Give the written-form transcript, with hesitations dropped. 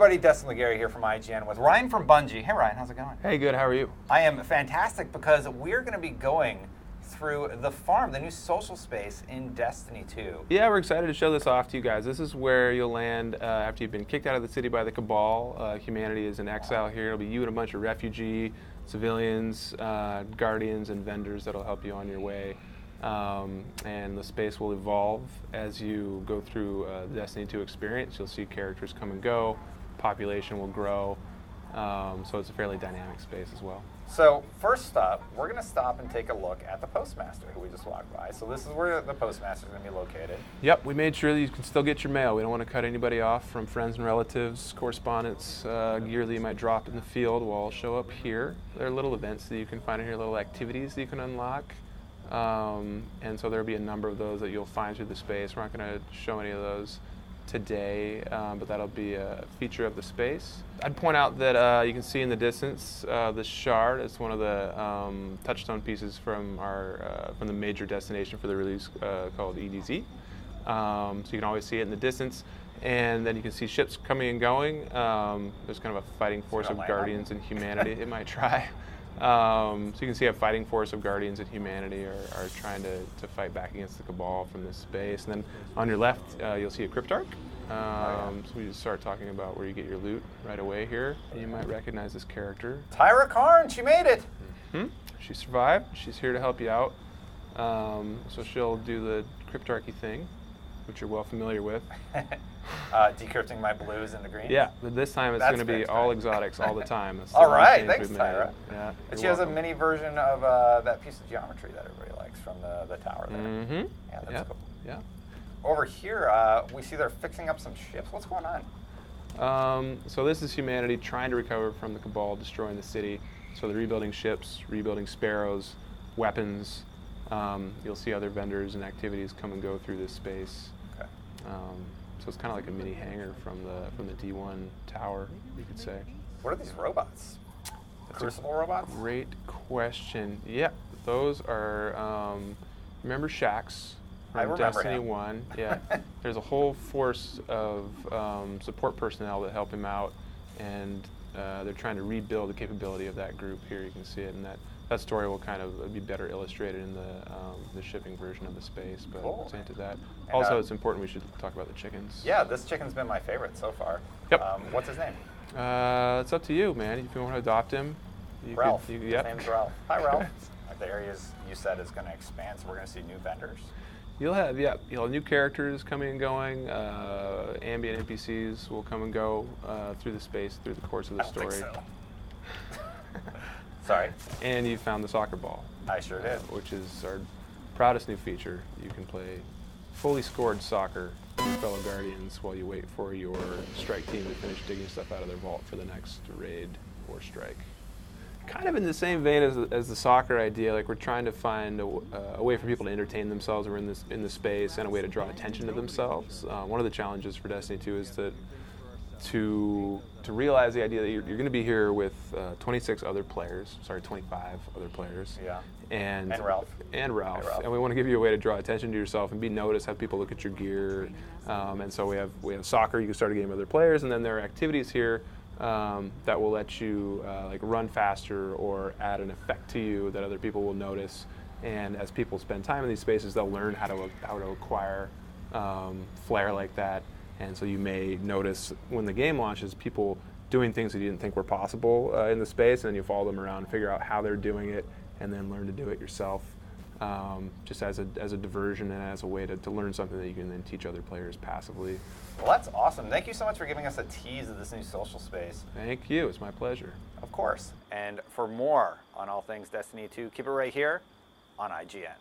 everybody, Dustin Legary here from IGN with Ryan from Bungie. Hey Ryan, how's it going? Hey, good, how are you? I am fantastic because we're going to be going through The Farm, the new social space in Destiny 2. Yeah, we're excited to show this off to you guys. This is where you'll land after you've been kicked out of the city by the Cabal. Humanity is in exile here. It'll be you and a bunch of refugee, civilians, guardians, and vendors that'll help you on your way. And the space will evolve as you go through the Destiny 2 experience. You'll see characters come and go, population will grow, so it's a fairly dynamic space as well. So first up, we're going to stop and take a look at the Postmaster, who we just walked by. So this is where the Postmaster is going to be located. Yep, we made sure that you can still get your mail. We don't want to cut anybody off from friends and relatives, correspondence, gear that you might drop in the field will all show up here. There are little events that you can find in here, little activities that you can unlock. And so there'll be a number of those that you'll find through the space. We're not going to show any of those today, but that'll be a feature of the space. I'd point out that you can see in the distance the shard. It's one of the touchstone pieces from the major destination for the release called EDZ. So you can always see it in the distance, and then you can see ships coming and going. There's kind of a fighting force of guardians and humanity. It might try. So you can see a fighting force of guardians and humanity are trying to fight back against the Cabal from this space. And then on your left, you'll see a Cryptarch. So we just start talking about where you get your loot right away here. You might recognize this character. Tyra Karn, she made it! Mm-hmm. She survived. She's here to help you out. So she'll do the Cryptarchy thing, which you're well familiar with. Decrypting my blues into green? Yeah, but this time it's going to be all exotics all the time. That's all right, thanks, Tyra. Yeah, and she has a mini version of that piece of geometry that everybody likes from the tower there. Mm-hmm. Yeah, that's cool. Yeah. Over here, we see they're fixing up some ships. What's going on? So this is humanity trying to recover from the Cabal destroying the city. So they're rebuilding ships, rebuilding sparrows, weapons. You'll see other vendors and activities come and go through this space. Okay. So it's kind of like a mini hangar from the D1 tower, you could say. What are these robots? The Crucible robots? Great question. Yeah, those are, remember Shaxx from Destiny 1? Yeah. There's a whole force of support personnel that help him out, and they're trying to rebuild the capability of that group here. You can see it, and that story will kind of be better illustrated in the shipping version of the space, but cool. Let's into that. And also, it's important we should talk about the chickens. Yeah, this chicken's been my favorite so far. Yep. What's his name? It's up to you, man. If you want to adopt him. Ralph. Yep. His name's Ralph. Hi, Ralph. The areas you said is going to expand, so we're going to see new vendors. You'll have new characters coming and going. Ambient NPCs will come and go through the space through the course of the story. I don't think so. Sorry. And you found the soccer ball. I sure did. Which is our proudest new feature. You can play fully scored soccer with your fellow Guardians while you wait for your strike team to finish digging stuff out of their vault for the next raid or strike. Kind of in the same vein as the soccer idea, like we're trying to find a way for people to entertain themselves or in the space, and a way to draw attention to themselves. One of the challenges for Destiny 2 is to realize the idea that you're going to be here with 25 other players. Yeah. And Ralph. And we want to give you a way to draw attention to yourself and be noticed, have people look at your gear. And so we have soccer, you can start a game with other players, and then there are activities here that will let you like run faster or add an effect to you that other people will notice. And as people spend time in these spaces, they'll learn how to acquire flair like that. And so you may notice when the game launches, people doing things that you didn't think were possible in the space, and then you follow them around and figure out how they're doing it, and then learn to do it yourself, just as a diversion and as a way to learn something that you can then teach other players passively. Well, that's awesome. Thank you so much for giving us a tease of this new social space. Thank you. It's my pleasure. Of course. And for more on all things Destiny 2, keep it right here on IGN.